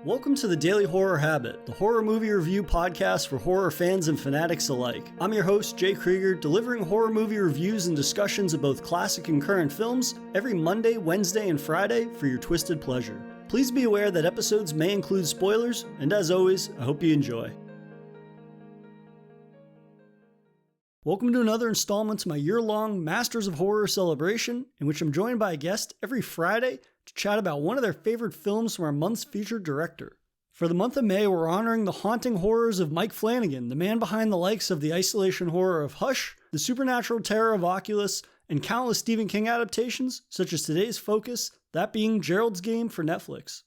Welcome to the Daily Horror Habit, the horror movie review podcast for horror fans and fanatics alike. I'm your host, Jay Krieger, delivering horror movie reviews and discussions of both classic and current films every Monday, Wednesday, and Friday for your twisted pleasure. Please be aware that episodes may include spoilers, and as always, I hope you enjoy. Welcome to another installment to my year-long Masters of Horror celebration, in which I'm joined by a guest every Friday to chat about one of their favorite films from our month's featured director. For the month of May, we're honoring the haunting horrors of Mike Flanagan, the man behind the likes of the isolation horror of Hush, the supernatural terror of Oculus, and countless Stephen King adaptations, such as today's focus, that being Gerald's Game for Netflix.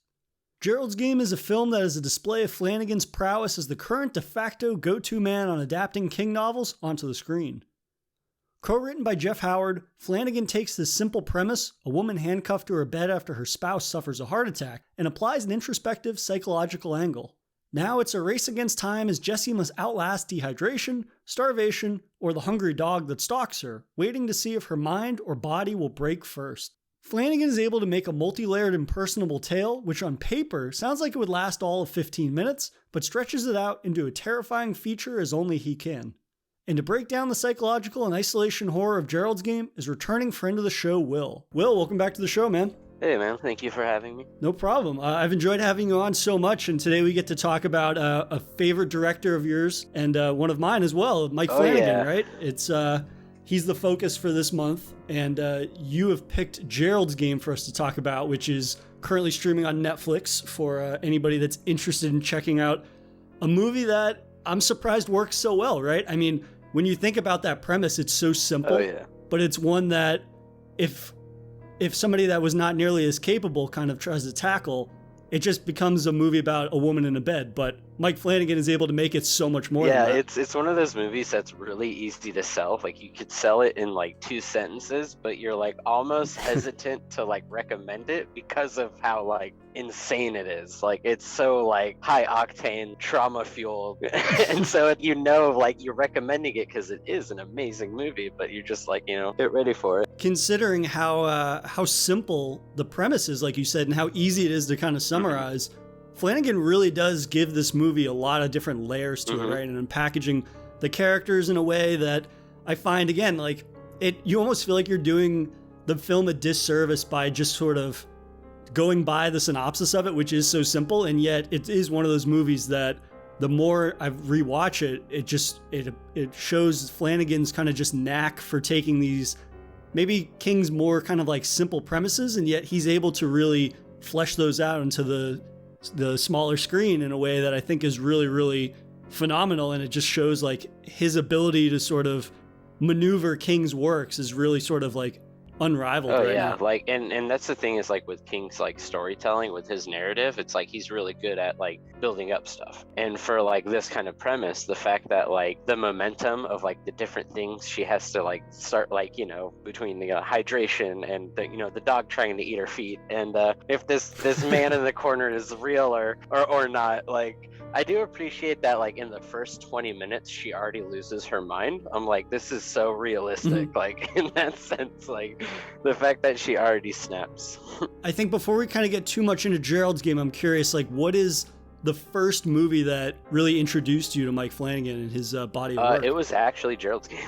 Gerald's Game is a film that is a display of Flanagan's prowess as the current de facto go-to man on adapting King novels onto the screen. Co-written by Jeff Howard, Flanagan takes this simple premise, a woman handcuffed to her bed after her spouse suffers a heart attack, and applies an introspective psychological angle. Now it's a race against time as Jessie must outlast dehydration, starvation, or the hungry dog that stalks her, waiting to see if her mind or body will break first. Flanagan is able to make a multi-layered and personable tale, which on paper sounds like it would last all of 15 minutes, but stretches it out into a terrifying feature as only he can. And to break down the psychological and isolation horror of Gerald's Game is returning friend of the show, Will. Will, welcome back to the show, man. Hey, man. Thank you for having me. No problem. I've enjoyed having you on so much, and today we get to talk about a favorite director of yours, and one of mine as well, Mike Flanagan, yeah. Right? It's he's the focus for this month, and you have picked Gerald's Game for us to talk about, which is currently streaming on Netflix for anybody that's interested in checking out a movie that I'm surprised works so well, right? I mean, when you think about that premise, it's so simple, but it's one that if somebody that was not nearly as capable kind of tries to tackle, it just becomes a movie about a woman in a bed. But Mike Flanagan is able to make it so much more than that. It's one of those movies that's really easy to sell. Like, you could sell it in like 2 sentences, but you're like almost hesitant to like recommend it because of how like insane it is. Like, it's so like high octane, trauma fueled, and so like you're recommending it because it is an amazing movie, but you're just like, get ready for it. Considering how simple the premise is, like you said, and how easy it is to kind of summarize. Flanagan really does give this movie a lot of different layers to it, right? And in packaging the characters in a way that I find, again, like you almost feel like you're doing the film a disservice by just sort of going by the synopsis of it, which is so simple, and yet it is one of those movies that the more I rewatch it, it shows Flanagan's kind of just knack for taking these maybe King's more kind of like simple premises, and yet he's able to really flesh those out into the smaller screen in a way that I think is really, really phenomenal. And it just shows like his ability to sort of maneuver King's works is really sort of like unrivaled. Oh, right yeah. now. Like, and that's the thing is like with King's like storytelling, with his narrative, it's like he's really good at like building up stuff. And for like this kind of premise, the fact that like the momentum of like the different things she has to like start, like, between the hydration and the dog trying to eat her feet, and if this man in the corner is real or not. Like, I do appreciate that like in the first 20 minutes she already loses her mind. I'm like, this is so realistic. Like, in that sense, like the fact that she already snaps. I think before we kind of get too much into Gerald's Game, I'm curious, like, what is the first movie that really introduced you to Mike Flanagan and his body of work? It was actually Gerald's Game,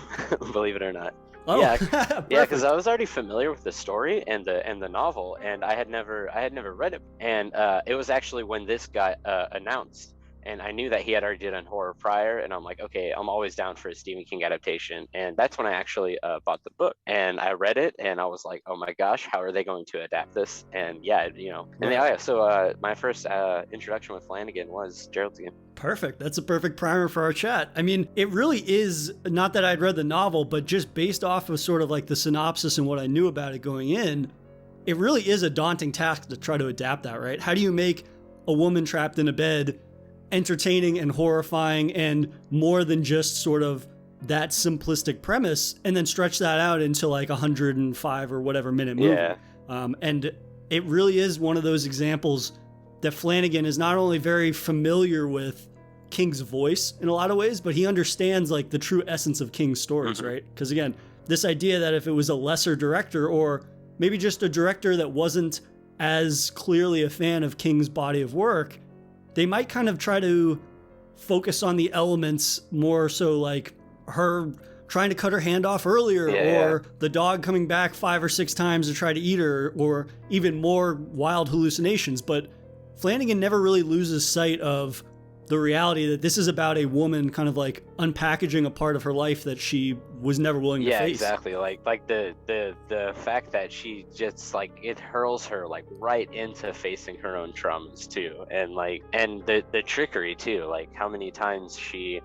believe it or not. Oh, yeah, because I was already familiar with the story and the novel, and I had never read it. And it was actually when this got announced. And I knew that he had already done horror prior, and I'm like, okay, I'm always down for a Stephen King adaptation. And that's when I actually bought the book, and I read it, and I was like, oh my gosh, how are they going to adapt this? And so my first introduction with Flanagan was Gerald's Game. Perfect. That's a perfect primer for our chat. I mean, it really is, not that I'd read the novel, but just based off of sort of like the synopsis and what I knew about it going in, it really is a daunting task to try to adapt that, right? How do you make a woman trapped in a bed entertaining and horrifying and more than just sort of that simplistic premise, and then stretch that out into like 105 or whatever minute movie? Yeah. And it really is one of those examples that Flanagan is not only very familiar with King's voice in a lot of ways, but he understands like the true essence of King's stories, right? Because again, this idea that if it was a lesser director, or maybe just a director that wasn't as clearly a fan of King's body of work, they might kind of try to focus on the elements more so, like her trying to cut her hand off earlier, or the dog coming back 5 or 6 times to try to eat her, or even more wild hallucinations. But Flanagan never really loses sight of the reality that this is about a woman kind of like unpackaging a part of her life that she was never willing to face. Yeah, exactly. Like the fact that she just like, it hurls her like right into facing her own traumas too, and the trickery too. Like how many times she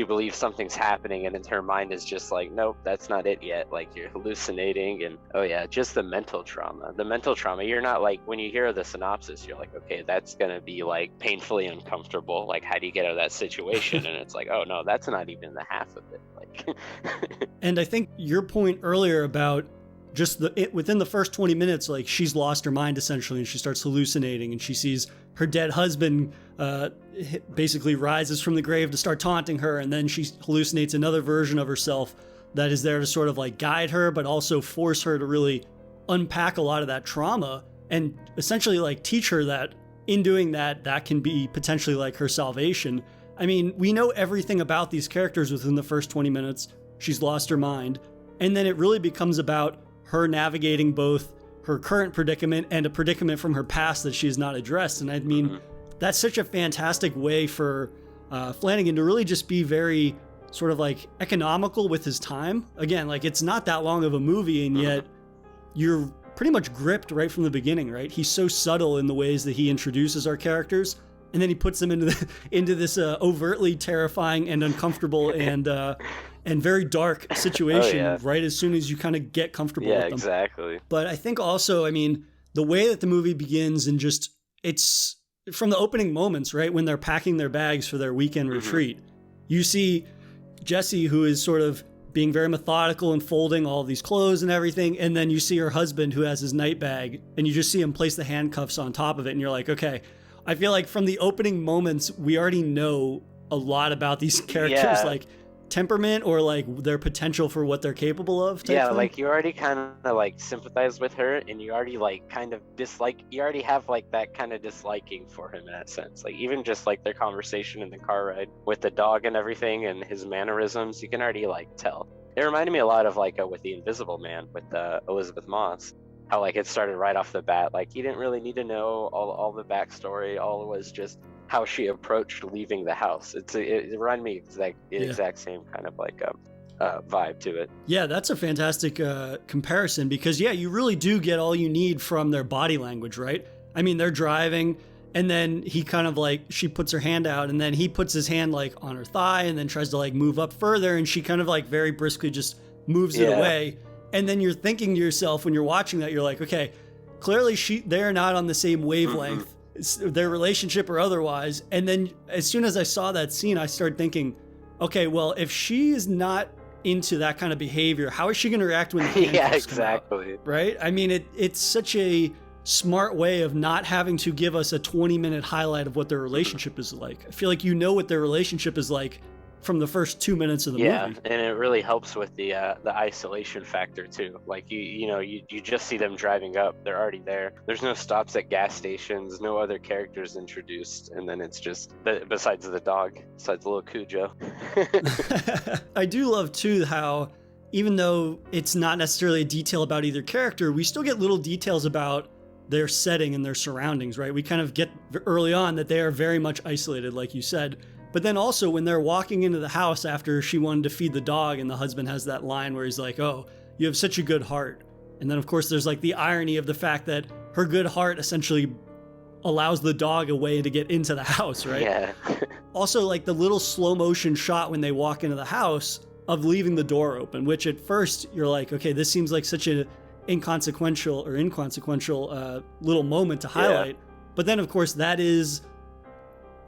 believes something's happening, and then her mind is just like, nope, that's not it yet. Like you're hallucinating, and just the mental trauma. The mental trauma. You're not like, when you hear the synopsis, you're like, okay, that's gonna be like painfully uncomfortable. Like how do you get out of that situation? And it's like, oh no, that's not even the half of it. Like. And I think your point earlier about just within the first 20 minutes, like she's lost her mind essentially, and she starts hallucinating, and she sees her dead husband basically rises from the grave to start taunting her, and then she hallucinates another version of herself that is there to sort of like guide her, but also force her to really unpack a lot of that trauma, and essentially like teach her that in doing that, that can be potentially like her salvation. I mean, we know everything about these characters within the first 20 minutes. She's lost her mind. And then it really becomes about her navigating both her current predicament and a predicament from her past that she has not addressed. And I mean, that's such a fantastic way for Flanagan to really just be very sort of like economical with his time. Again, like it's not that long of a movie, and yet you're pretty much gripped right from the beginning, right? He's so subtle in the ways that he introduces our characters, and then he puts them into this overtly terrifying and uncomfortable and very dark situation right as soon as you kind of get comfortable with them. Yeah, exactly. But I think also, I mean, the way that the movie begins, and just, it's from the opening moments, right? When they're packing their bags for their weekend retreat, you see Jessie, who is sort of being very methodical and folding all these clothes and everything. And then you see her husband, who has his night bag, and you just see him place the handcuffs on top of it. And you're like, okay, I feel like from the opening moments, we already know a lot about these characters, like temperament or like their potential for what they're capable of. Yeah, like you already kind of like sympathize with her, and you already like kind of dislike, you already have like that kind of disliking for him in that sense. Like even just like their conversation in the car ride with the dog and everything, and his mannerisms, you can already like tell. It reminded me a lot of like with The Invisible Man with Elizabeth Moss. How like it started right off the bat, like you didn't really need to know all the backstory. All it was just how she approached leaving the house. It reminded me exact same kind of like vibe to it. Yeah, that's a fantastic comparison, because you really do get all you need from their body language, right? I mean, they're driving, and then he kind of like, she puts her hand out, and then he puts his hand like on her thigh, and then tries to like move up further, and she kind of like very briskly just moves it away. And then you're thinking to yourself when you're watching that, you're like, okay, clearly they're not on the same wavelength, their relationship or otherwise. And then as soon as I saw that scene, I started thinking, okay, well, if she is not into that kind of behavior, how is she going to react when the handcuffs come out, right? I mean, it's such a smart way of not having to give us a 20-minute highlight of what their relationship is like. I feel like you know what their relationship is like from the first 2 minutes of the movie. Yeah, and it really helps with the isolation factor too. Like you just see them driving up, they're already there. There's no stops at gas stations, no other characters introduced, and then it's just besides the dog, besides little Cujo. I do love too how, even though it's not necessarily a detail about either character, we still get little details about their setting and their surroundings, right? We kind of get early on that they are very much isolated, like you said. But then also when they're walking into the house after she wanted to feed the dog, and the husband has that line where he's like, oh, you have such a good heart. And then of course there's like the irony of the fact that her good heart essentially allows the dog a way to get into the house, right? Yeah. Also like the little slow motion shot when they walk into the house of leaving the door open, which at first you're like, okay, this seems like such an inconsequential little moment to highlight. But then of course that is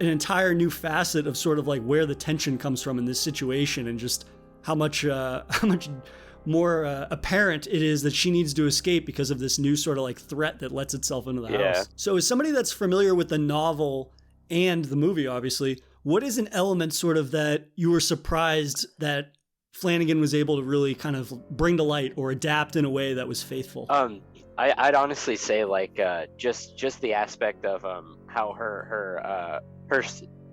an entire new facet of sort of like where the tension comes from in this situation, and just how much more apparent it is that she needs to escape because of this new sort of like threat that lets itself into the house. So as somebody that's familiar with the novel and the movie, obviously, what is an element sort of that you were surprised that Flanagan was able to really kind of bring to light or adapt in a way that was faithful? I'd honestly say like just the aspect of how her her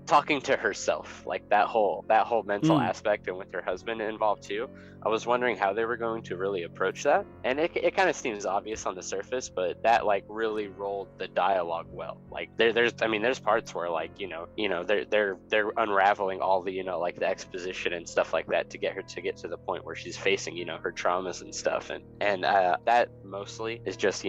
talking to herself, like that whole mental aspect, and with her husband involved too. I was wondering how they were going to really approach that, and it kind of seems obvious on the surface, but that like really rolled the dialogue well. Like there's parts where like they're unraveling all the like the exposition and stuff like that to get her to get to the point where she's facing her traumas and stuff, and that mostly is just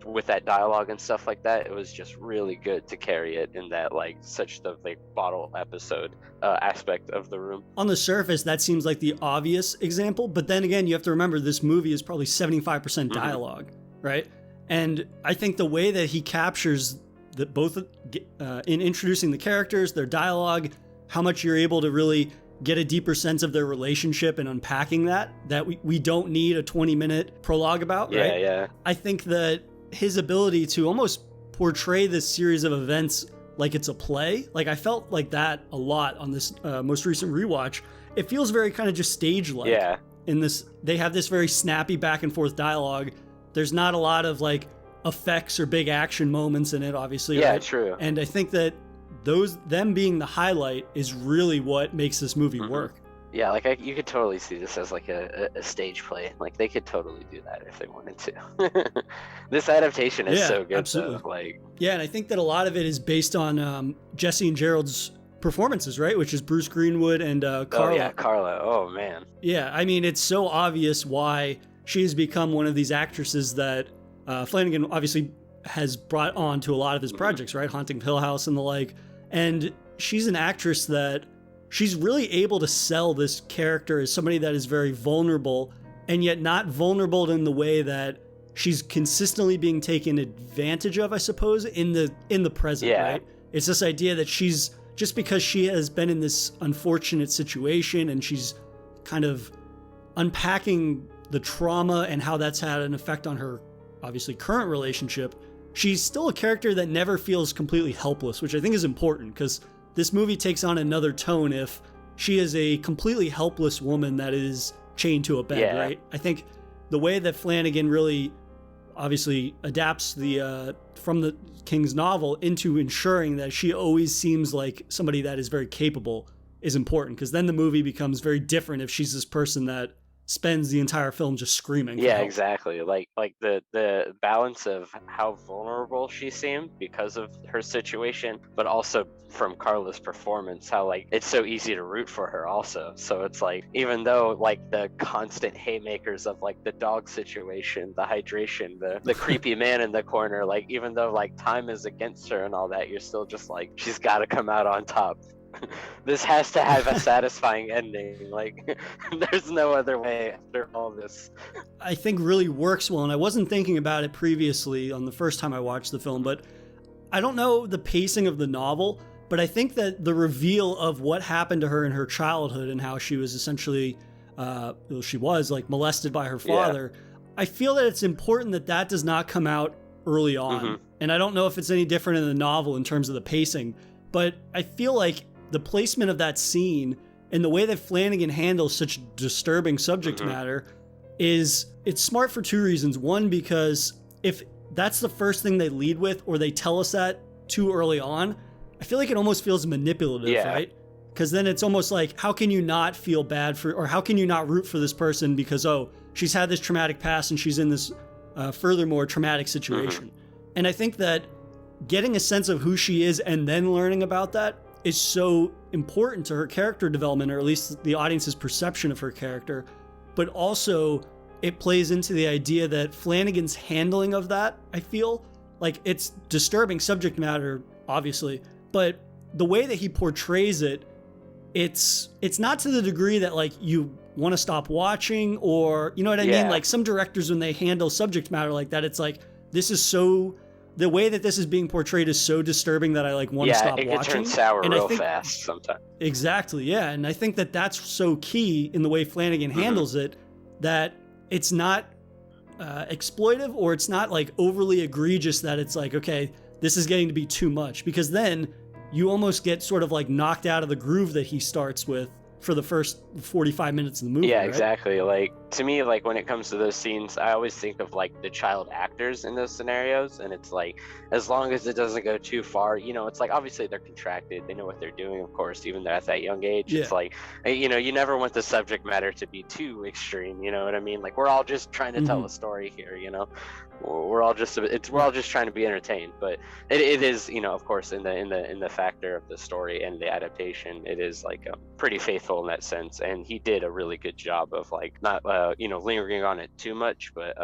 with that dialogue and stuff like that. It was just really good to carry it in that like such the like bottle episode aspect of The Room. On the surface, that seems like the obvious example, but then again, you have to remember this movie is probably 75% dialogue, right? And I think the way that he captures both in introducing the characters, their dialogue, how much you're able to really get a deeper sense of their relationship and unpacking that we don't need a 20-minute prologue about, right? Yeah. I think that his ability to almost portray this series of events like it's a play, like I felt like that a lot on this most recent rewatch. It feels very kind of just stage-like. Yeah. In this, they have this very snappy back and forth dialogue. There's not a lot of like effects or big action moments in it, obviously. Yeah, right? True. And I think that them being the highlight is really what makes this movie work. Yeah, like you could totally see this as like a stage play. Like they could totally do that if they wanted to. This adaptation is so good. Absolutely. Though. Like, yeah, and I think that a lot of it is based on Jesse and Gerald's performances, right? Which is Bruce Greenwood and Carla. Oh yeah, Carla. Oh man. Yeah, I mean, it's so obvious why she has become one of these actresses that Flanagan obviously has brought on to a lot of his projects, right? Haunting of Hill House and the like. And she's an actress that she's really able to sell this character as somebody that is very vulnerable, and yet not vulnerable in the way that she's consistently being taken advantage of, I suppose, in the present, right? It's this idea that she's, just because she has been in this unfortunate situation and she's kind of unpacking the trauma and how that's had an effect on her, obviously, current relationship, she's still a character that never feels completely helpless, which I think is important, because this movie takes on another tone if she is a completely helpless woman that is chained to a bed, right? I think the way that Flanagan really obviously adapts from the King's novel into ensuring that she always seems like somebody that is very capable is important, because then the movie becomes very different if she's this person that spends the entire film just screaming. Yeah, exactly. Like the balance of how vulnerable she seemed because of her situation, but also from Carla's performance, how like it's so easy to root for her also. So it's like, even though like the constant haymakers of like the dog situation, the hydration, the creepy man in the corner, like even though like time is against her and all that, you're still just like, she's got to come out on top. This has to have a satisfying ending. Like, there's no other way after all this. I think really works well, and I wasn't thinking about it previously on the first time I watched the film, but I don't know the pacing of the novel, but I think that the reveal of what happened to her in her childhood and how she was essentially, she was like molested by her father, I feel that it's important that that does not come out early on. And I don't know if it's any different in the novel in terms of the pacing, but I feel like the placement of that scene and the way that Flanagan handles such disturbing subject matter it's smart for two reasons. One, because if that's the first thing they lead with, or they tell us that too early on, I feel like it almost feels manipulative, right? Because then it's almost like, how can you not feel bad for, or how can you not root for this person because, oh, she's had this traumatic past and she's in this furthermore traumatic situation. And I think that getting a sense of who she is and then learning about that is so important to her character development, or at least the audience's perception of her character. But also it plays into the idea that Flanagan's handling of that, I feel like, it's disturbing subject matter, obviously, but the way that he portrays it, it's not to the degree that like you want to stop watching, or you know what I mean? Like some directors, when they handle subject matter like that, it's like, this is so, the way that this is being portrayed is so disturbing that I like want to stop watching. Yeah, it can turn sour real fast sometimes. Exactly, yeah. And I think that that's so key in the way Flanagan handles it, that it's not exploitive, or it's not like overly egregious that it's like, okay, this is getting to be too much. Because then you almost get sort of like knocked out of the groove that he starts with for the first 45 minutes of the movie. Yeah, right? exactly. Like to me, like when it comes to those scenes, I always think of like the child actors in those scenarios, and it's like as long as it doesn't go too far, it's like obviously they're contracted, they know what they're doing, of course, even at that young age. Yeah. It's like you never want the subject matter to be too extreme. You know what I mean? Like we're all just trying to tell a story here. We're all just trying to be entertained, but it is, of course, in the factor of the story and the adaptation, it is like pretty faithful in that sense, and he did a really good job of like not lingering on it too much, but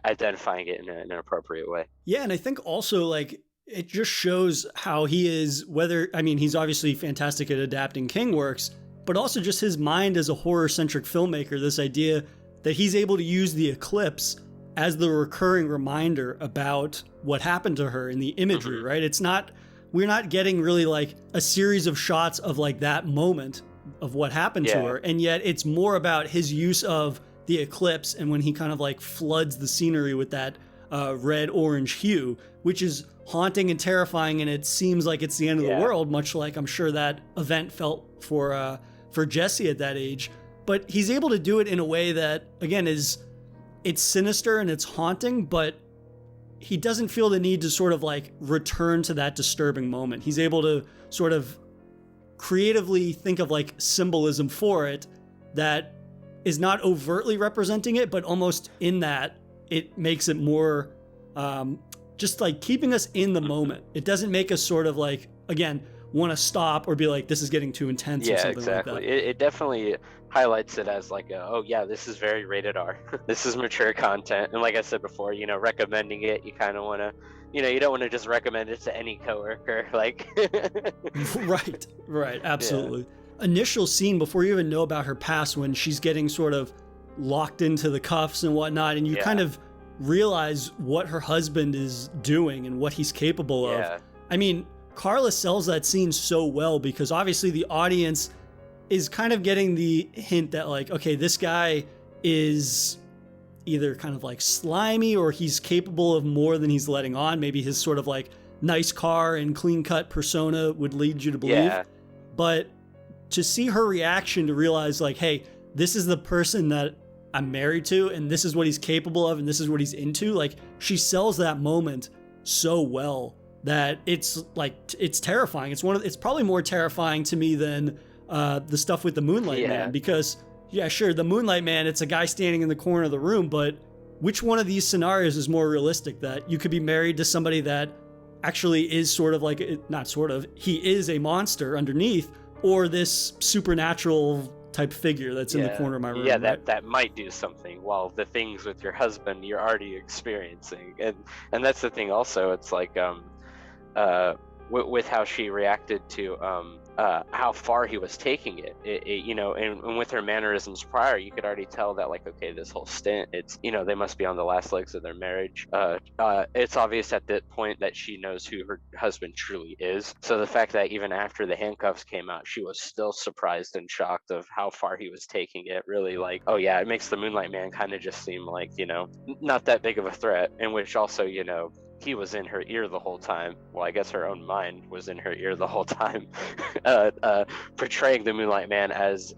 identifying it in an appropriate way. Yeah, and I think also like it just shows how he is, he's obviously fantastic at adapting King works, but also just his mind as a horror-centric filmmaker, this idea that he's able to use the eclipse as the recurring reminder about what happened to her in the imagery, right? We're not getting really like a series of shots of like that moment of what happened to her. And yet it's more about his use of the eclipse and when he kind of like floods the scenery with that red-orange hue, which is haunting and terrifying. And it seems like it's the end of the world, much like I'm sure that event felt for Jesse at that age. But he's able to do it in a way that, again, it's sinister and it's haunting, but he doesn't feel the need to sort of like return to that disturbing moment. He's able to sort of creatively think of like symbolism for it that is not overtly representing it, but almost in that it makes it more just like keeping us in the moment. It doesn't make us sort of like, again, want to stop or be like, this is getting too intense or something exactly. like that. It definitely highlights it as like, this is very rated R. This is mature content. And like I said before, recommending it, you kind of want to, you don't want to just recommend it to any coworker. Like, right. Absolutely. Yeah. Initial scene before you even know about her past, when she's getting sort of locked into the cuffs and whatnot, and you kind of realize what her husband is doing and what he's capable of. I mean, Carla sells that scene so well because obviously the audience is kind of getting the hint that like, okay, this guy is either kind of like slimy or he's capable of more than he's letting on. Maybe his sort of like nice car and clean cut persona would lead you to believe. But to see her reaction to realize like, hey, this is the person that I'm married to and this is what he's capable of and this is what he's into. Like she sells that moment so well that it's like, it's terrifying. It's probably more terrifying to me than the stuff with the Moonlight Man, because sure, the Moonlight Man, it's a guy standing in the corner of the room, but which one of these scenarios is more realistic? That you could be married to somebody that actually is sort of like, not sort of, he is a monster underneath, or this supernatural type figure that's in the corner of my room. That might do something, while the things with your husband you're already experiencing. And that's the thing also, it's like with how she reacted to how far he was taking it, and with her mannerisms prior, you could already tell that like, okay, this whole stint, it's, they must be on the last legs of their marriage. It's obvious at that point that she knows who her husband truly is. So the fact that even after the handcuffs came out, she was still surprised and shocked of how far he was taking it, really like, it makes the Moonlight Man kind of just seem like, not that big of a threat, in which also, he was in her ear the whole time. Well, I guess her own mind was in her ear the whole time, portraying the Moonlight Man as,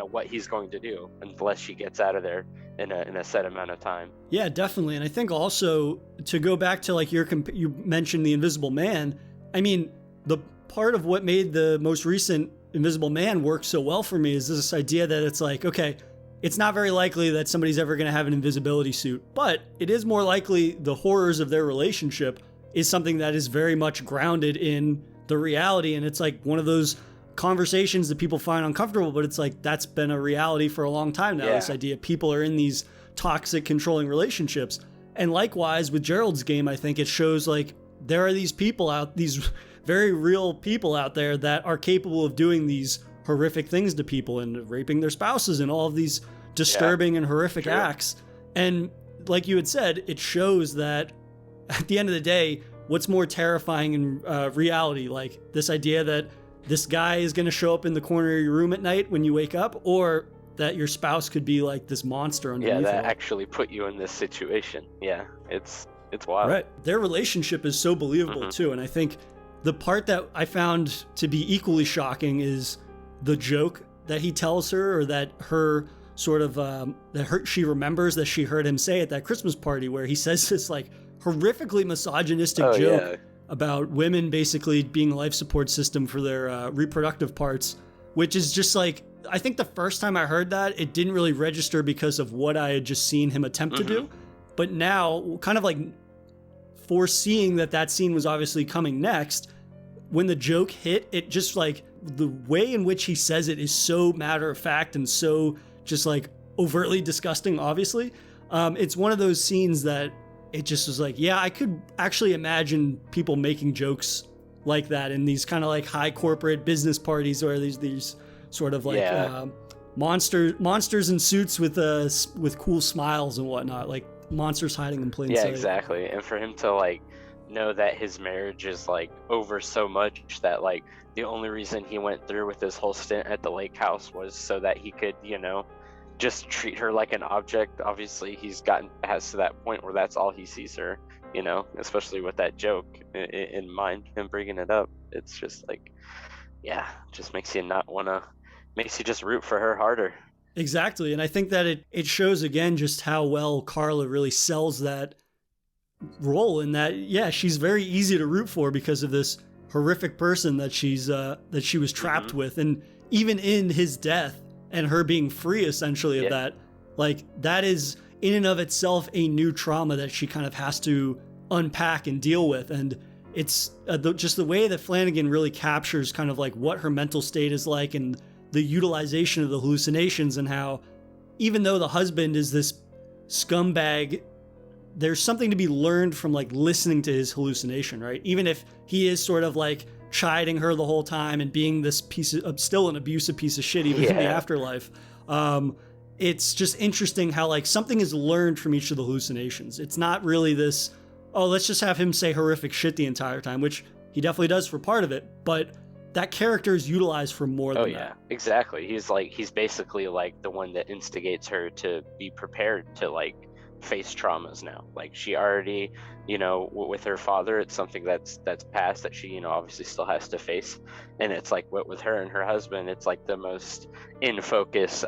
what he's going to do unless she gets out of there in a set amount of time. Yeah, definitely. And I think also to go back to like you mentioned the Invisible Man. I mean, the part of what made the most recent Invisible Man work so well for me is this idea that it's like, okay, it's not very likely that somebody's ever going to have an invisibility suit, but it is more likely the horrors of their relationship is something that is very much grounded in the reality. And it's like one of those conversations that people find uncomfortable, but it's like, that's been a reality for a long time now. This idea people are in these toxic, controlling relationships. And likewise with Gerald's Game, I think it shows like there are these very real people out there that are capable of doing these horrific things to people and raping their spouses and all of these disturbing and horrific acts. And like you had said, it shows that at the end of the day, what's more terrifying in reality, like this idea that this guy is going to show up in the corner of your room at night when you wake up, or that your spouse could be like this monster underneath that actually put you in this situation. It's wild. Right. Their relationship is so believable too. And I think the part that I found to be equally shocking is the joke that he tells her, or that her sort of she remembers that she heard him say at that Christmas party, where he says this like horrifically misogynistic joke about women basically being a life support system for their reproductive parts, which is just like, I think the first time I heard that, it didn't really register because of what I had just seen him attempt to do. But now, kind of like foreseeing that scene was obviously coming next, when the joke hit, it just like, the way in which he says it is so matter of fact and so just like overtly disgusting, obviously. It's one of those scenes that it just was like, yeah, I could actually imagine people making jokes like that in these kind of like high corporate business parties, where these sort of like monsters in suits with cool smiles and whatnot, like monsters hiding in plain sight. Yeah, exactly. And for him to like know that his marriage is like over so much that like the only reason he went through with this whole stint at the lake house was so that he could, you know, just treat her like an object. Obviously he's gotten past to that point where that's all he sees her, you know, especially with that joke in mind, him bringing it up. It's just like, yeah, just makes you makes you just root for her harder. Exactly. And I think that it shows again just how well Carla really sells that role, in that, yeah, she's very easy to root for because of this horrific person that she was trapped with. And even in his death and her being free essentially of that, like that is in and of itself a new trauma that she kind of has to unpack and deal with. And it's just the way that Flanagan really captures kind of like what her mental state is like, and the utilization of the hallucinations, and how even though the husband is this scumbag, there's something to be learned from like listening to his hallucination, right? Even if he is sort of like chiding her the whole time and being this still an abusive piece of shit even in the afterlife. It's just interesting how like something is learned from each of the hallucinations. It's not really this, oh, let's just have him say horrific shit the entire time, which he definitely does for part of it, but that character is utilized for more than that. Exactly. He's basically like the one that instigates her to be prepared to like face traumas now. Like she already, you know, with her father, it's something that's past that she, you know, obviously still has to face. And it's like what with her and her husband, it's like the most in focus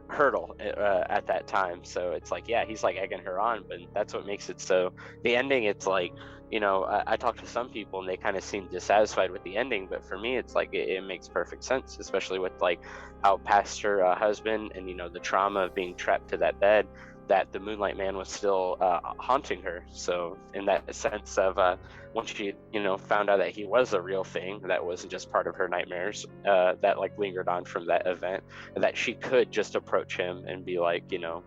hurdle at that time. So it's like, yeah, he's like egging her on, but that's what makes it so. The ending, it's like, you know, I talked to some people and they kind of seem dissatisfied with the ending, but for me, it's like it makes perfect sense, especially with like how past her husband and, you know, the trauma of being trapped to that bed, that the Moonlight Man was still haunting her. So in that sense of once she, you know, found out that he was a real thing, that wasn't just part of her nightmares, that like lingered on from that event, that she could just approach him and be like, you know,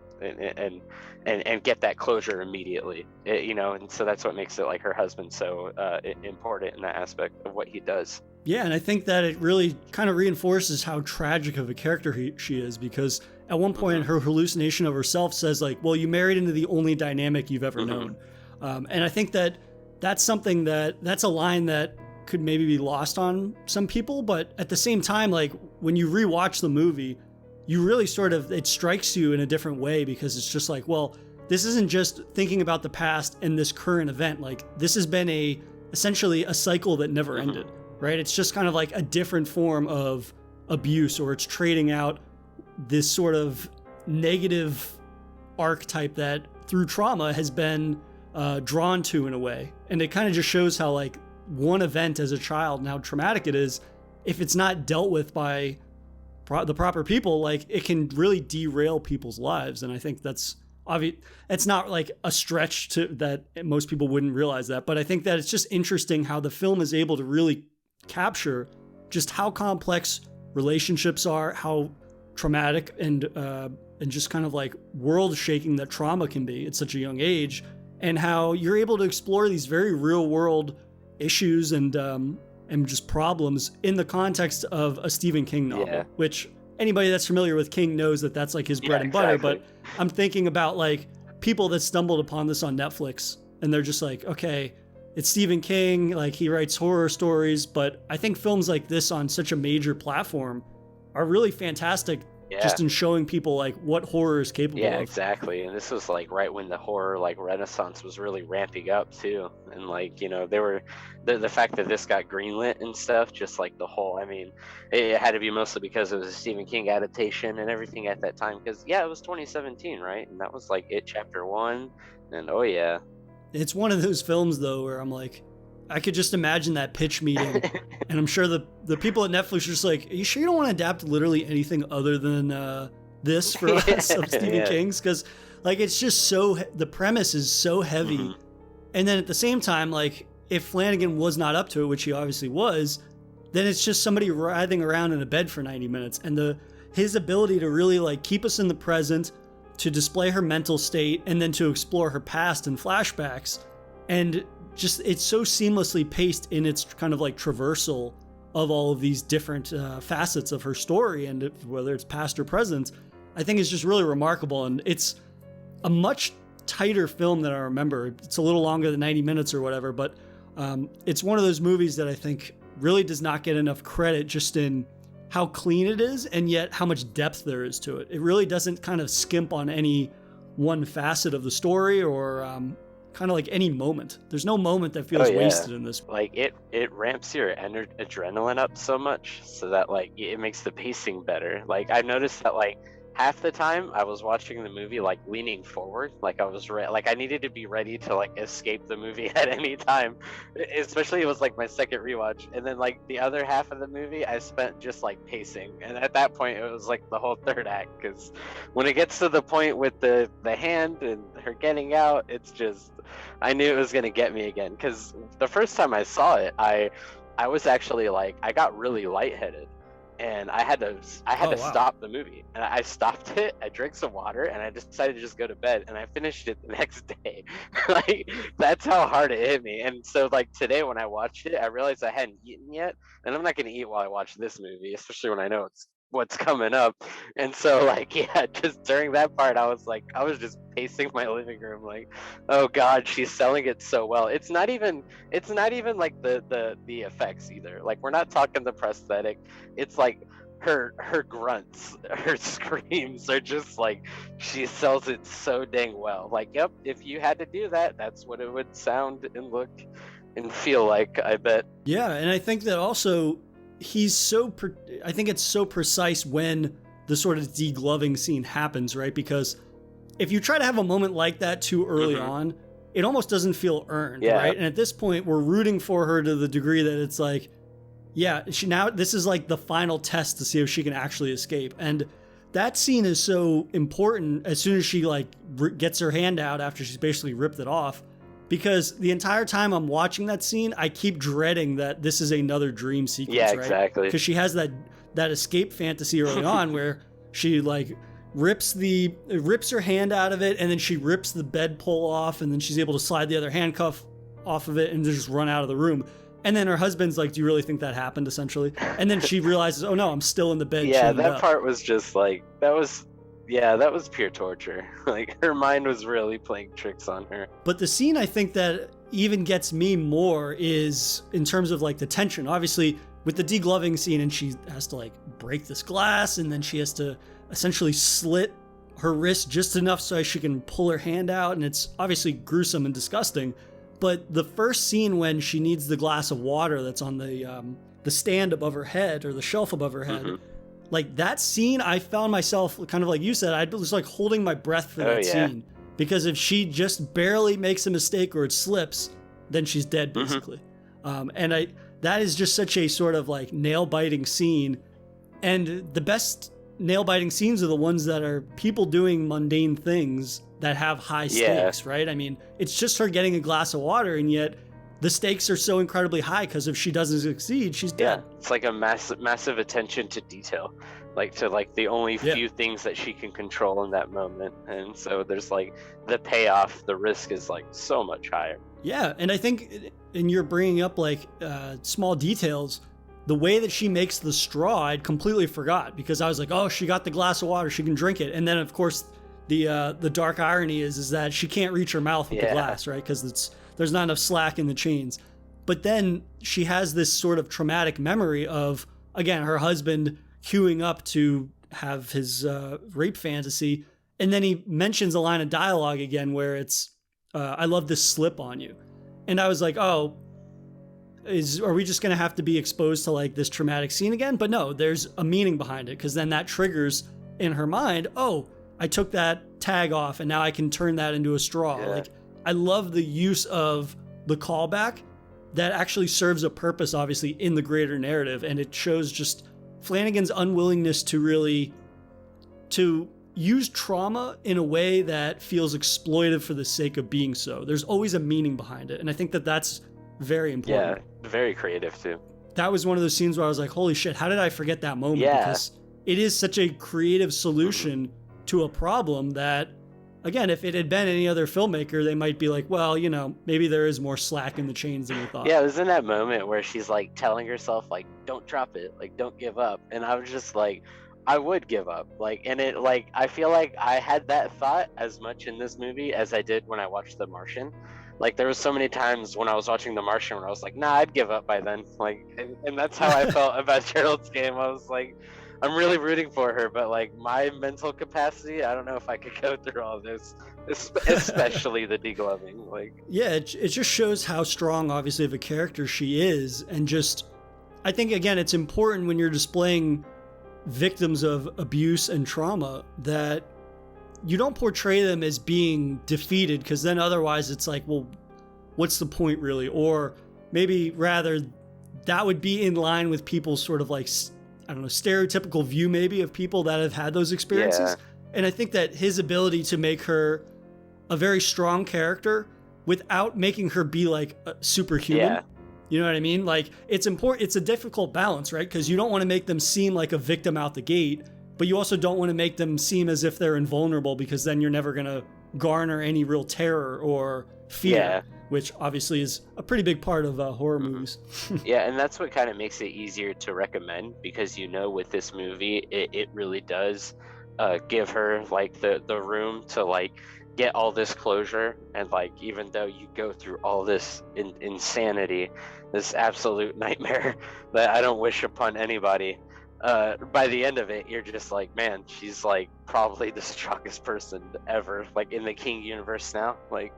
and get that closure immediately, you know. And so that's what makes it like her husband so important in that aspect of what he does. Yeah, and I think that it really kind of reinforces how tragic of a character she is, because at one point her hallucination of herself says like, well, you married into the only dynamic you've ever known. And I think that that's something that's a line that could maybe be lost on some people, but at the same time, like when you rewatch the movie, you really sort of, it strikes you in a different way, because it's just like, well, this isn't just thinking about the past and this current event. Like this has been essentially a cycle that never ended, right? It's just kind of like a different form of abuse, or it's trading out this sort of negative archetype that through trauma has been drawn to in a way. And it kind of just shows how like one event as a child and how traumatic it is, if it's not dealt with by the proper people, like it can really derail people's lives. And I think that's obvious. It's not like a stretch to that most people wouldn't realize that, but I think that it's just interesting how the film is able to really capture just how complex relationships are, how traumatic and just kind of like world shaking that trauma can be at such a young age, and how you're able to explore these very real world issues and just problems in the context of a Stephen King novel, which anybody that's familiar with King knows that that's like his bread and butter. But I'm thinking about like people that stumbled upon this on Netflix and they're just like, okay, it's Stephen King, like he writes horror stories, but I think films like this on such a major platform are really fantastic just in showing people like what horror is capable Yeah, of. exactly. And this was like right when the horror like renaissance was really ramping up too. And like, they were the fact that this got greenlit and stuff, just like the whole, I mean, it had to be mostly because it was a Stephen King adaptation and everything at that time. Because it was 2017, right? And that was like It Chapter 1. And oh yeah. It's one of those films though where I'm like, I could just imagine that pitch meeting, and I'm sure the people at Netflix are just like, are you sure you don't want to adapt literally anything other than this for us of Stephen King's? Because like it's just the premise is so heavy, and then at the same time, like if Flanagan was not up to it, which he obviously was, then it's just somebody writhing around in a bed for 90 minutes, and his ability to really like keep us in the present, to display her mental state, and then to explore her past and flashbacks, and just it's so seamlessly paced in its kind of like traversal of all of these different facets of her story, and whether it's past or present, I think is just really remarkable. And it's a much tighter film than I remember. It's a little longer than 90 minutes or whatever, but it's one of those movies that I think really does not get enough credit just in how clean it is and yet how much depth there is to it. It really doesn't kind of skimp on any one facet of the story or kind of like any moment. There's no moment that feels wasted in this. Like it ramps your adrenaline up so much so that like it makes the pacing better. Like I noticed that like half the time I was watching the movie like leaning forward, like I was like I needed to be ready to like escape the movie at any time. Especially it was like my second rewatch, and then like the other half of the movie I spent just like pacing, and at that point it was like the whole third act, because when it gets to the point with the hand and her getting out, it's just I knew it was gonna get me again. Because the first time I saw it, I was actually like I got really lightheaded, and I had to stop the movie, and I stopped it. I drank some water, and I decided to just go to bed, and I finished it the next day. Like that's how hard it hit me. And so like today when I watched it, I realized I hadn't eaten yet, and I'm not going to eat while I watch this movie, especially when I know it's what's coming up. And so like just during that part I was just pacing my living room like, oh god, she's selling it so well. It's not even like the effects either. Like we're not talking the prosthetic. It's like her grunts, her screams are just like, she sells it so dang well. Like, yep, if you had to do that, that's what it would sound and look and feel like, I bet. Yeah, and I think that also I think it's so precise when the sort of degloving scene happens, right? Because if you try to have a moment like that too early on, it almost doesn't feel earned, right? And at this point, we're rooting for her to the degree that it's like, yeah, this is like the final test to see if she can actually escape. And that scene is so important as soon as she like gets her hand out after she's basically ripped it off. Because the entire time I'm watching that scene, I keep dreading that this is another dream sequence, right? Yeah, exactly. Because she has that escape fantasy early on where she like rips her hand out of it, and then she rips the bed pole off, and then she's able to slide the other handcuff off of it and just run out of the room. And then her husband's like, do you really think that happened, essentially? And then she realizes, oh no, I'm still in the bed. Yeah, that part was just like, that was pure torture. Like her mind was really playing tricks on her. But the scene I think that even gets me more is in terms of like the tension. Obviously with the degloving scene, and she has to like break this glass, and then she has to essentially slit her wrist just enough so she can pull her hand out, and it's obviously gruesome and disgusting. But the first scene when she needs the glass of water that's on the stand above her head, or the shelf above her head, like that scene, I found myself kind of like you said, I was like holding my breath for that scene, because if she just barely makes a mistake or it slips, then she's dead basically. That is just such a sort of like nail biting scene, and the best nail biting scenes are the ones that are people doing mundane things that have high stakes, right? I mean, it's just her getting a glass of water, and yet the stakes are so incredibly high because if she doesn't succeed, she's dead. It's like a massive attention to detail, like to like the only few things that she can control in that moment. And so there's like the payoff, the risk is like so much higher. Yeah, and I think, and you're bringing up like small details, the way that she makes the straw, I'd completely forgot, because I was like, oh, she got the glass of water, she can drink it. And then of course the dark irony is that she can't reach her mouth with the glass, right? Because there's not enough slack in the chains. But then she has this sort of traumatic memory of, again, her husband queuing up to have his rape fantasy. And then he mentions a line of dialogue again where it's, I love this slip on you. And I was like, oh, are we just going to have to be exposed to like this traumatic scene again? But no, there's a meaning behind it, because then that triggers in her mind, oh, I took that tag off and now I can turn that into a straw. Yeah. Like, I love the use of the callback that actually serves a purpose, obviously, in the greater narrative. And it shows just Flanagan's unwillingness to really, to use trauma in a way that feels exploitive for the sake of being so. There's always a meaning behind it. And I think that that's very important. Yeah, very creative too. That was one of those scenes where I was like, holy shit, how did I forget that moment? Yeah. Because it is such a creative solution to a problem that, again, if it had been any other filmmaker, they might be like, well, you know, maybe there is more slack in the chains than we thought. Yeah, it was in that moment where she's like telling herself, like, don't drop it, like, don't give up. And I was just like, I would give up. Like, and it, like, I feel like I had that thought as much in this movie as I did when I watched The Martian. Like, there was so many times when I was watching The Martian where I was like, nah, I'd give up by then. Like, and that's how I felt about Gerald's Game. I was like, I'm really rooting for her, but like my mental capacity, I don't know if I could go through all this, especially the degloving. Like, yeah, it just shows how strong, obviously, of a character she is. And just, I think, again, it's important when you're displaying victims of abuse and trauma that you don't portray them as being defeated, because then otherwise it's like, well, what's the point really? Or maybe rather that would be in line with people's sort of like, I don't know, stereotypical view maybe of people that have had those experiences. Yeah. And I think that his ability to make her a very strong character without making her be like a superhuman. Yeah. You know what I mean? Like, it's important. It's a difficult balance, right? Because you don't want to make them seem like a victim out the gate, but you also don't want to make them seem as if they're invulnerable, because then you're never going to garner any real terror or fear. Yeah. Which obviously is a pretty big part of horror movies. Yeah, and that's what kind of makes it easier to recommend, because you know with this movie it really does give her like the room to like get all this closure, and like even though you go through all this insanity, this absolute nightmare that I don't wish upon anybody, by the end of it you're just like, man, she's like probably the strongest person ever, like in the King universe now, like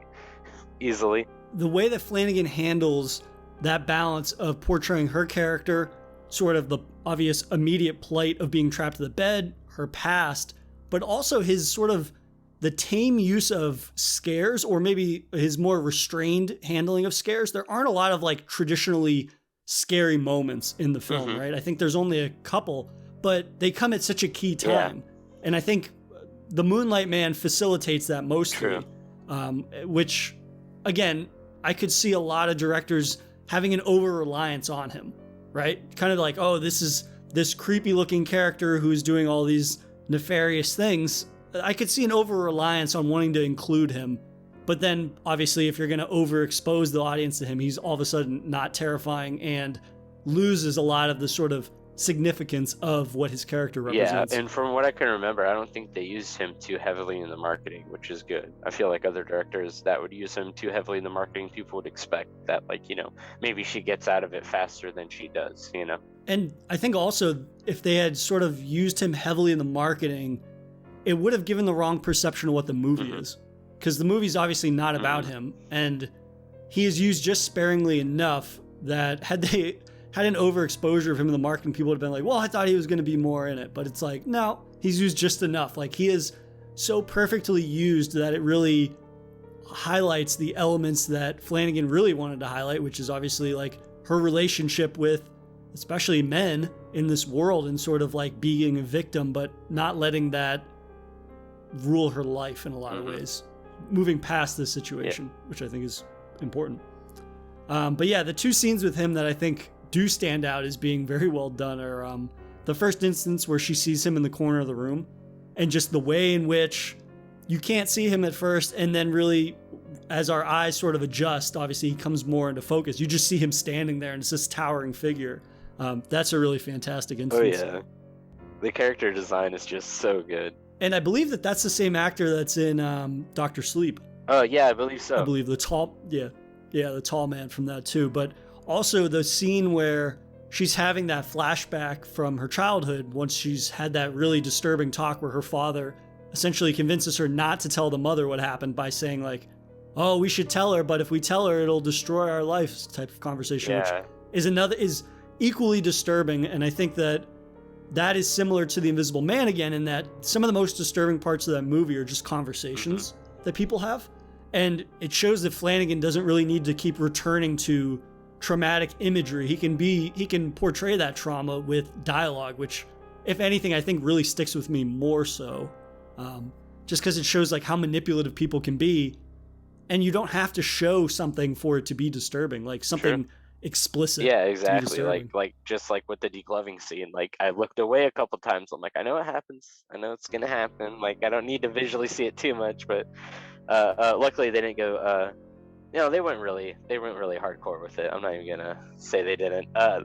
easily. The way that Flanagan handles that balance of portraying her character, sort of the obvious immediate plight of being trapped in the bed, her past, but also his sort of the tame use of scares, or maybe his more restrained handling of scares. There aren't a lot of like traditionally scary moments in the film, right? I think there's only a couple, but they come at such a key time. Yeah. And I think The Moonlight Man facilitates that mostly, which, again, I could see a lot of directors having an over-reliance on him, right? Kind of like, oh, this is this creepy-looking character who's doing all these nefarious things. I could see an over-reliance on wanting to include him. But then, obviously, if you're going to overexpose the audience to him, he's all of a sudden not terrifying and loses a lot of the sort of significance of what his character represents. Yeah, and from what I can remember, I don't think they used him too heavily in the marketing, which is good. I feel like other directors that would use him too heavily in the marketing, people would expect that, like, you know, maybe she gets out of it faster than she does, you know? And I think also, if they had sort of used him heavily in the marketing, it would have given the wrong perception of what the movie is. Because the movie's obviously not about him, and he is used just sparingly enough that had they had an overexposure of him in the marketing, people would have been like, well, I thought he was going to be more in it. But it's like, no, he's used just enough. Like, he is so perfectly used that it really highlights the elements that Flanagan really wanted to highlight, which is obviously like her relationship with especially men in this world, and sort of like being a victim, but not letting that rule her life in a lot of ways, moving past this situation, which I think is important. But yeah, the two scenes with him that I think do stand out as being very well done are the first instance where she sees him in the corner of the room, and just the way in which you can't see him at first, and then really as our eyes sort of adjust, obviously he comes more into focus. You just see him standing there and it's this towering figure. That's a really fantastic instance. Oh yeah, the character design is just so good. And I believe that that's the same actor that's in Dr. Sleep. Oh yeah, I believe so. I believe the tall man from that too. But also the scene where she's having that flashback from her childhood once she's had that really disturbing talk where her father essentially convinces her not to tell the mother what happened by saying like, oh, we should tell her, but if we tell her, it'll destroy our lives type of conversation, which is equally disturbing. And I think that is similar to The Invisible Man again, in that some of the most disturbing parts of that movie are just conversations that people have. And it shows that Flanagan doesn't really need to keep returning to traumatic imagery. He can portray that trauma with dialogue, which, if anything, I think really sticks with me more so. Just because it shows like how manipulative people can be, and you don't have to show something for it to be disturbing, like something explicit. Yeah, exactly. Like just like with the degloving scene, like I looked away a couple times. I'm like, I know what happens. I know it's gonna happen. Like I don't need to visually see it too much, but luckily they didn't go. They weren't really hardcore with it. I'm not even gonna say they didn't. I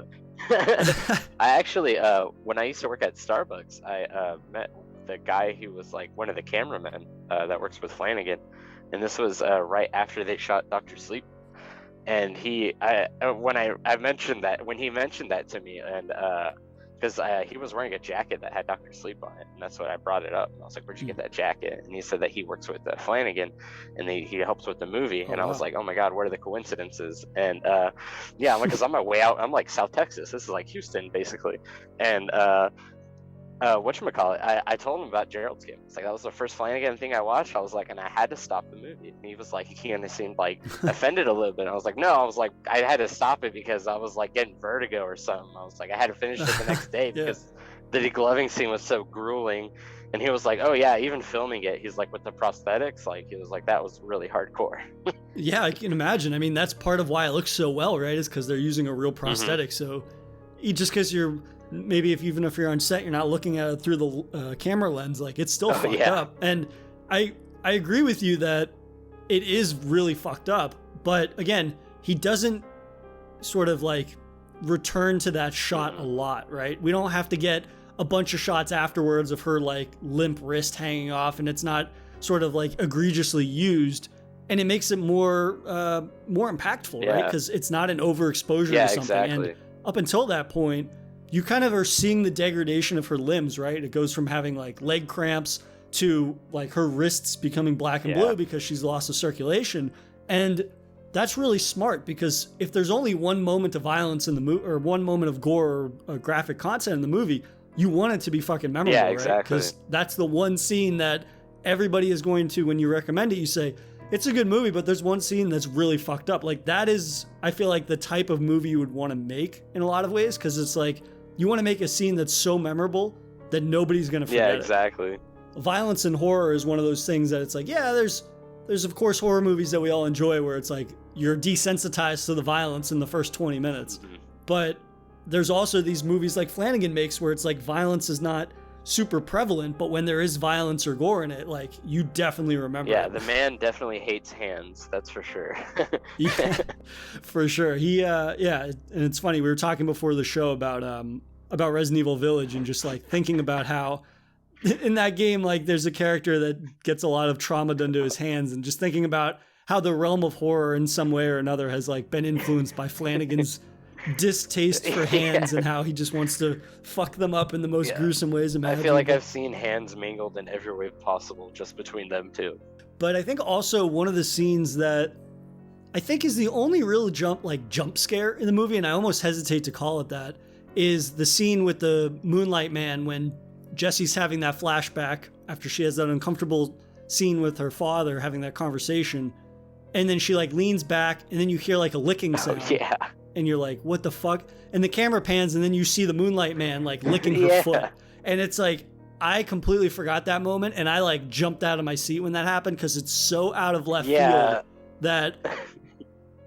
actually, when I used to work at Starbucks, I met the guy who was like one of the cameramen that works with Flanagan. And this was right after they shot Dr. Sleep, and when he mentioned that to me, and because he was wearing a jacket that had Dr. Sleep on it, and that's what I brought it up. And I was like, "Where'd you get that jacket?" And he said that he works with Flanagan, and he helps with the movie. And I was like, "Oh my God, what are the coincidences?" And yeah, I'm like, because on my way out, I'm like South Texas. This is like Houston, basically, and whatchamacallit, I told him about Gerald's Game. It's like, that was the first Flanagan thing I watched. I was like, and I had to stop the movie. And he was like, he kind of seemed like offended a little bit. I was like, no, I was like, I had to stop it because I was like getting vertigo or something. I was like, I had to finish it the next day because the degloving scene was so grueling. And he was like, oh yeah, even filming it, he's like, with the prosthetics, like he was like, that was really hardcore. Yeah, I can imagine. I mean, that's part of why it looks so well, right? Is because they're using a real prosthetic. So just because maybe even if you're on set, you're not looking at it through the camera lens, like it's still fucked up. And I agree with you that it is really fucked up. But again, he doesn't sort of like return to that shot a lot, right? We don't have to get a bunch of shots afterwards of her like limp wrist hanging off, and it's not sort of like egregiously used. And it makes it more impactful, right? Because it's not an overexposure to something. Exactly. And up until that point, you kind of are seeing the degradation of her limbs, right? It goes from having like leg cramps to like her wrists becoming black and blue because she's lost the circulation. And that's really smart, because if there's only one moment of violence in the movie, or one moment of gore or graphic content in the movie, you want it to be fucking memorable, right? Because that's the one scene that everybody is going to, when you recommend it, you say, it's a good movie, but there's one scene that's really fucked up. Like that is, I feel like, the type of movie you would want to make in a lot of ways, because it's like, you want to make a scene that's so memorable that nobody's going to forget it. Yeah, exactly. Violence and horror is one of those things that it's like, yeah, there's of course horror movies that we all enjoy where it's like you're desensitized to the violence in the first 20 minutes. But there's also these movies like Flanagan makes where it's like violence is not super prevalent, but when there is violence or gore in it, like you definitely remember it. The man definitely hates hands, that's for sure. Yeah, for sure. He and it's funny, we were talking before the show about Resident Evil Village, and just like thinking about how in that game, like there's a character that gets a lot of trauma done to his hands, and just thinking about how the realm of horror in some way or another has like been influenced by Flanagan's distaste for hands, and how he just wants to fuck them up in the most gruesome ways imaginable. I feel like I've seen hands mangled in every way possible just between them two. But I think also one of the scenes that I think is the only real jump scare in the movie, and I almost hesitate to call it that, is the scene with the Moonlight Man when Jessie's having that flashback after she has that uncomfortable scene with her father, having that conversation, and then she like leans back, and then you hear like a licking sound. And you're like, what the fuck? And the camera pans, and then you see the Moonlight Man like licking her foot. And it's like, I completely forgot that moment, and I like jumped out of my seat when that happened, because it's so out of left field that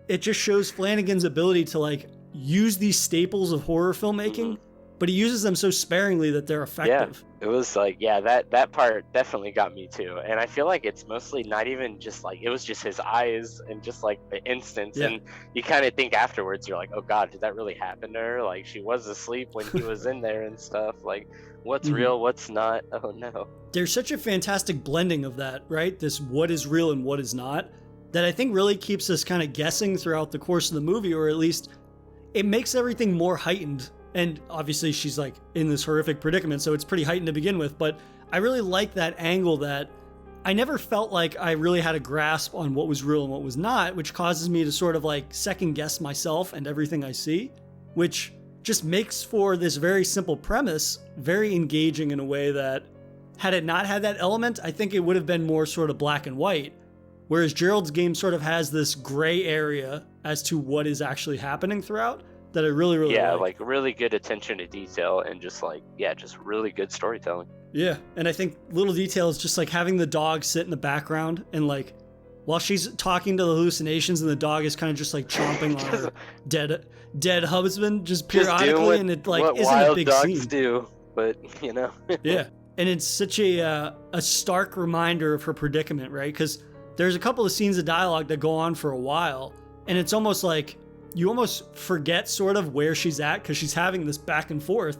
it just shows Flanagan's ability to like use these staples of horror filmmaking, but he uses them so sparingly that they're effective. It was like, that part definitely got me too. And I feel like it's mostly not even just like, it was just his eyes and just like the instance. And you kind of think afterwards, you're like, oh God, did that really happen to her? Like she was asleep when he was in there and stuff. Like what's real, what's not? Oh no. There's such a fantastic blending of that, right? This what is real and what is not, that I think really keeps us kind of guessing throughout the course of the movie, or at least it makes everything more heightened. And obviously she's like in this horrific predicament, so it's pretty heightened to begin with. But I really like that angle that I never felt like I really had a grasp on what was real and what was not, which causes me to sort of like second guess myself and everything I see, which just makes for this very simple premise very engaging in a way that had it not had that element, I think it would have been more sort of black and white. Whereas Gerald's Game sort of has this gray area as to what is actually happening throughout that I really, really like really good attention to detail and just like, just really good storytelling. Yeah, and I think little details, just like having the dog sit in the background and like while she's talking to the hallucinations and the dog is kind of just like chomping on her dead husband just periodically, and it like isn't a big scene. Dogs do, but you know. Yeah, and it's such a stark reminder of her predicament, right? Because there's a couple of scenes of dialogue that go on for a while, and it's almost like you almost forget sort of where she's at because she's having this back and forth.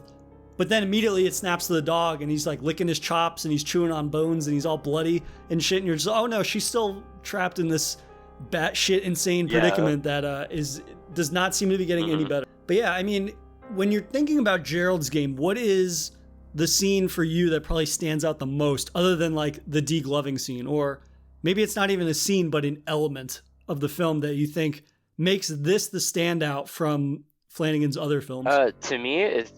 But then immediately it snaps to the dog and he's like licking his chops and he's chewing on bones and he's all bloody and shit. And you're just, oh no, she's still trapped in this batshit insane predicament that does not seem to be getting any better. But yeah, I mean, when you're thinking about Gerald's Game, what is the scene for you that probably stands out the most other than like the degloving scene? Or maybe it's not even a scene, but an element of the film that you think makes this the standout from Flanagan's other films? To me, it's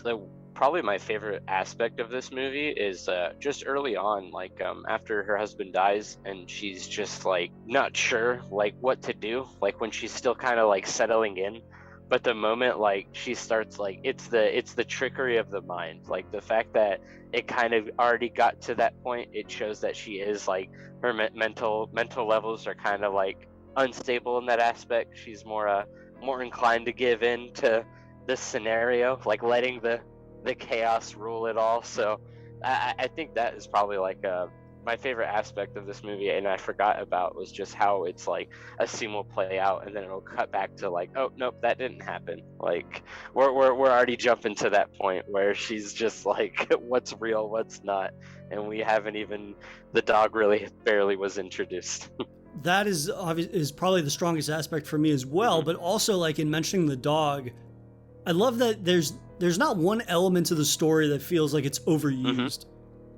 probably my favorite aspect of this movie is just early on, like after her husband dies and she's just like not sure like what to do, like when she's still kind of like settling in. But the moment like she starts like it's the trickery of the mind, like the fact that it kind of already got to that point, it shows that she is like her mental levels are kind of like unstable in that aspect. She's more inclined to give in to this scenario, like letting the chaos rule it all. So I think that is probably like my favorite aspect of this movie, and I forgot about was just how it's like a scene will play out and then it'll cut back to like, oh nope, that didn't happen. Like we're already jumping to that point where she's just like what's real, what's not, and we haven't even, the dog really barely was introduced. That is probably the strongest aspect for me as well. But also, like in mentioning the dog, I love that there's not one element to the story that feels like it's overused.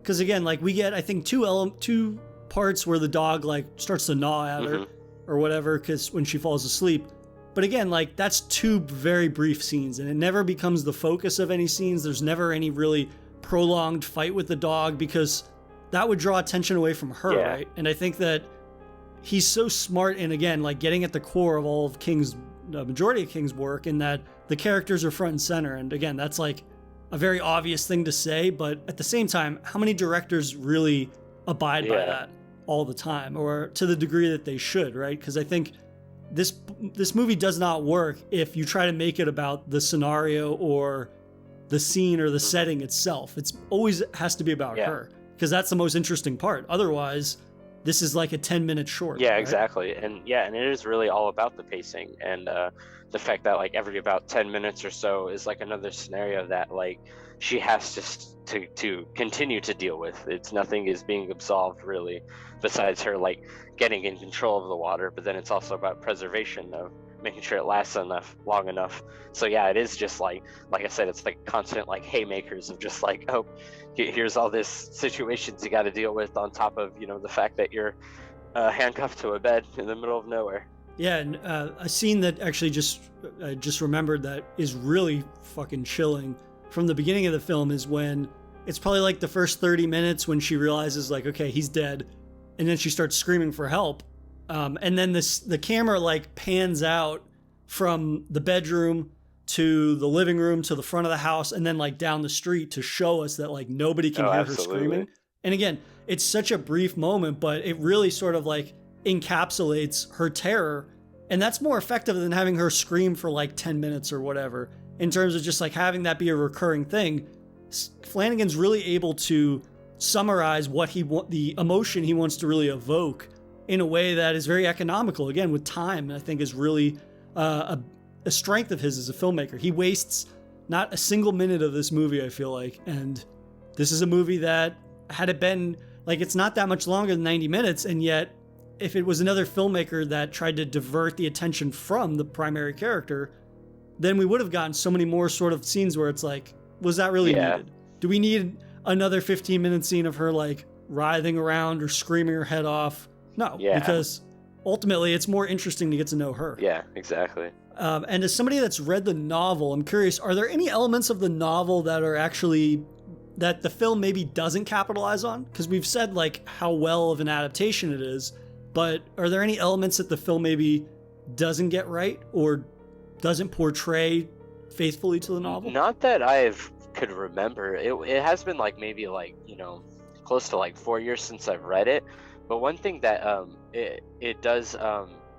Because again, like we get, I think two parts where the dog like starts to gnaw at her or whatever, because when she falls asleep. But again, like that's two very brief scenes, and it never becomes the focus of any scenes. There's never any really prolonged fight with the dog because that would draw attention away from her, right? And I think that he's so smart in, again, like getting at the core of all of King's, the majority of King's work, in that the characters are front and center. And again, that's like a very obvious thing to say, but at the same time, how many directors really abide by that all the time, or to the degree that they should, right? Because I think this movie does not work if you try to make it about the scenario or the scene or the setting itself. It's always has to be about her, because that's the most interesting part. Otherwise, this is like a 10-minute short. Yeah, right? Exactly. And and it is really all about the pacing and the fact that like every about 10 minutes or so is like another scenario that like she has to continue to deal with. It's nothing is being absolved really, besides her like getting in control of the water. But then it's also about preservation of making sure it lasts long enough. So it is just like I said, it's like constant like haymakers of just like, oh, here's all this situations you got to deal with on top of the fact that you're handcuffed to a bed in the middle of nowhere. Yeah, and a scene that actually I just remembered that is really fucking chilling from the beginning of the film is when it's probably like the first 30 minutes when she realizes like, okay, he's dead, and then she starts screaming for help. And then the camera like pans out from the bedroom to the living room to the front of the house and then like down the street to show us that like nobody can hear her screaming. And again, it's such a brief moment, but it really sort of like encapsulates her terror. And that's more effective than having her scream for like 10 minutes or whatever, in terms of just like having that be a recurring thing. Flanagan's really able to summarize what the emotion he wants to really evoke in a way that is very economical, again, with time, I think is really a strength of his as a filmmaker. He wastes not a single minute of this movie, I feel like. And this is a movie that, had it been, like, it's not that much longer than 90 minutes, and yet, if it was another filmmaker that tried to divert the attention from the primary character, then we would have gotten so many more sort of scenes where it's like, was that really needed? Do we need another 15-minute scene of her like writhing around or screaming her head off? No, because ultimately it's more interesting to get to know her. Yeah, exactly. And as somebody that's read the novel, I'm curious, are there any elements of the novel that are actually, that the film maybe doesn't capitalize on? Because we've said like how well of an adaptation it is, but are there any elements that the film maybe doesn't get right or doesn't portray faithfully to the novel? Not that I could remember. It has been like maybe like, you know, close to like 4 years since I've read it. But one thing that it does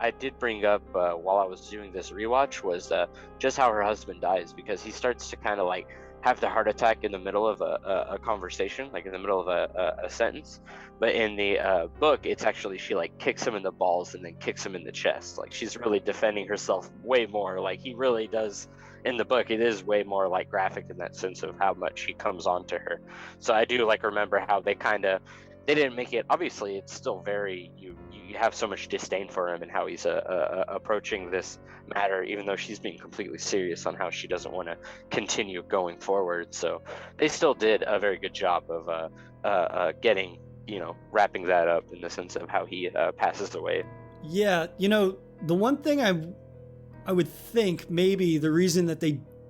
I did bring up while I was doing this rewatch was just how her husband dies, because he starts to kind of like have the heart attack in the middle of a conversation, like in the middle of a sentence. But in the book, it's actually she like kicks him in the balls and then kicks him in the chest. Like she's really defending herself way more. Like he really does. In the book, it is way more like graphic in that sense of how much he comes on to her. So I do like remember how they didn't make it, obviously it's still very, you have so much disdain for him and how he's approaching this matter, even though she's being completely serious on how she doesn't want to continue going forward. So they still did a very good job of getting, you know, wrapping that up in the sense of how he passes away. Yeah, you know, the one thing I would think maybe the reason that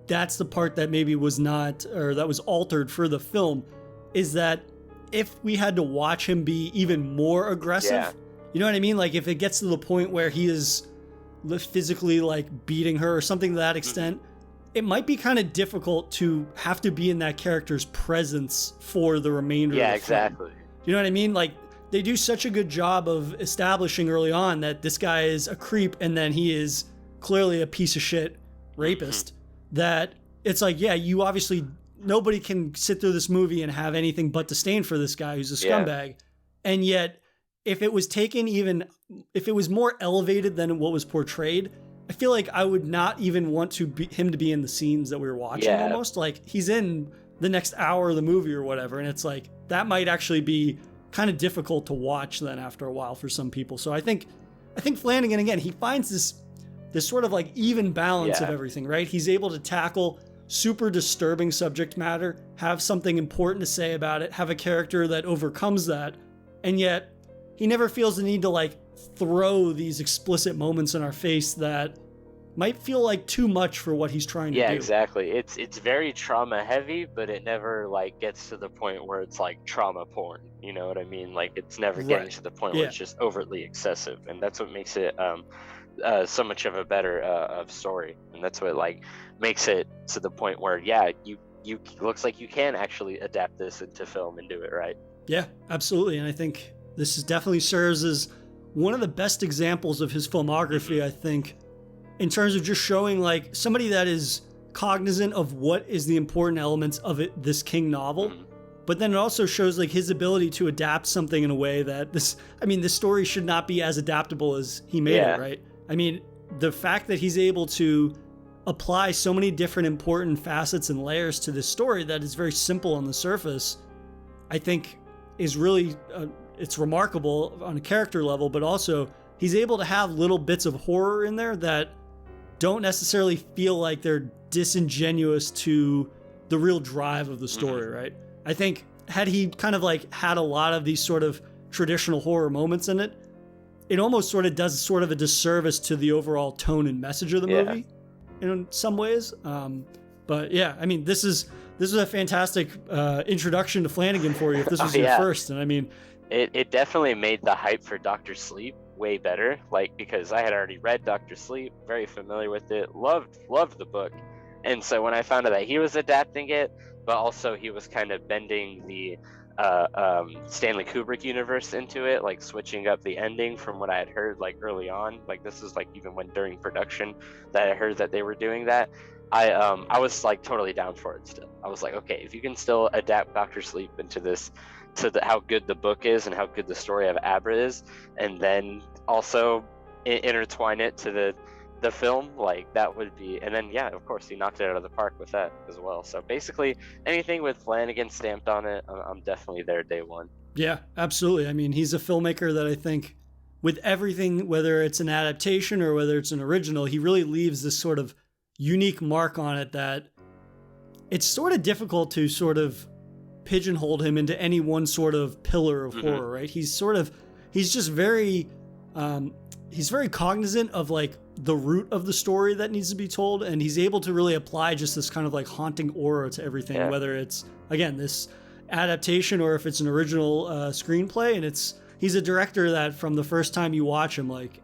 that's the part that maybe was not, or that was altered for the film, is that if we had to watch him be even more aggressive, you know what I mean? Like if it gets to the point where he is physically like beating her or something to that extent, it might be kind of difficult to have to be in that character's presence for the remainder of the film. Exactly. You know what I mean? Like they do such a good job of establishing early on that this guy is a creep and then he is clearly a piece of shit rapist, that it's like, yeah, you obviously, nobody can sit through this movie and have anything but disdain for this guy who's a scumbag. And yet, if it was taken if it was more elevated than what was portrayed, I feel like I would not even want him to be in the scenes that we were watching almost. Like he's in the next hour of the movie or whatever. And it's like, that might actually be kind of difficult to watch then after a while for some people. So I think Flanagan, again, he finds this sort of like even balance of everything, right? He's able to tackle super disturbing subject matter, have something important to say about it, have a character that overcomes that, and yet he never feels the need to like throw these explicit moments in our face that might feel like too much for what he's trying to do. Yeah, exactly. It's very trauma heavy, but it never like gets to the point where it's like trauma porn. You know what I mean? Like it's never getting to the point where it's just overtly excessive, and that's what makes it so much of a better of story, and that's what like makes it to the point where you looks like you can actually adapt this into film and do it right. Yeah, absolutely. And I think this definitely serves as one of the best examples of his filmography, I think, in terms of just showing like somebody that is cognizant of what is the important elements of this King novel. But then it also shows like his ability to adapt something in a way that this story should not be as adaptable as he made it, right? I mean, the fact that he's able to apply so many different important facets and layers to this story that is very simple on the surface, I think is really, it's remarkable on a character level, but also he's able to have little bits of horror in there that don't necessarily feel like they're disingenuous to the real drive of the story, right? I think had he kind of like had a lot of these sort of traditional horror moments in it, it almost sort of does sort of a disservice to the overall tone and message of the movie in some ways. But yeah, I mean, this is a fantastic introduction to Flanagan for you if this was your first. And I mean, it definitely made the hype for Dr. Sleep way better, like because I had already read Dr. Sleep, very familiar with it, loved the book. And so when I found out that he was adapting it, but also he was kind of bending the Stanley Kubrick universe into it, like switching up the ending from what I had heard like early on, like this is like even when during production that I heard that they were doing that, I was like totally down for it still. I was like, okay, if you can still adapt Dr. Sleep into this, to how good the book is and how good the story of Abra is, and then also intertwine it to the film, like that would be, and then of course he knocked it out of the park with that as well. So basically anything with Flanagan stamped on it, I'm definitely there day one. Yeah, absolutely. I mean, he's a filmmaker that I think with everything, whether it's an adaptation or whether it's an original, he really leaves this sort of unique mark on it that it's sort of difficult to sort of pigeonhole him into any one sort of pillar of horror, right? He's just very, he's very cognizant of like the root of the story that needs to be told, and he's able to really apply just this kind of like haunting aura to everything, whether it's, again, this adaptation or if it's an original screenplay. And he's a director that from the first time you watch him, like,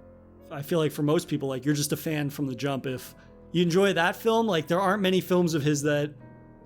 I feel like for most people, like, you're just a fan from the jump. If you enjoy that film, like, there aren't many films of his that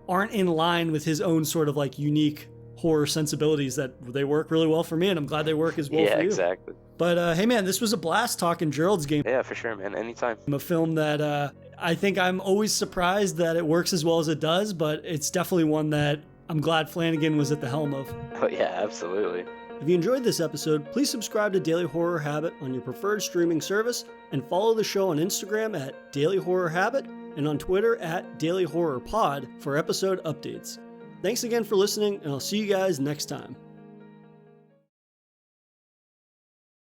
aren't in line with his own sort of like unique horror sensibilities, that they work really well for me, and I'm glad they work as well for you. Yeah, exactly. But hey man, this was a blast talking Gerald's Game. Yeah, for sure, man. Anytime. A film that I think I'm always surprised that it works as well as it does, but it's definitely one that I'm glad Flanagan was at the helm of. Oh yeah, absolutely. If you enjoyed this episode, please subscribe to Daily Horror Habit on your preferred streaming service, and follow the show on Instagram at Daily Horror Habit and on Twitter at Daily Horror Pod for episode updates. Thanks again for listening, and I'll see you guys next time.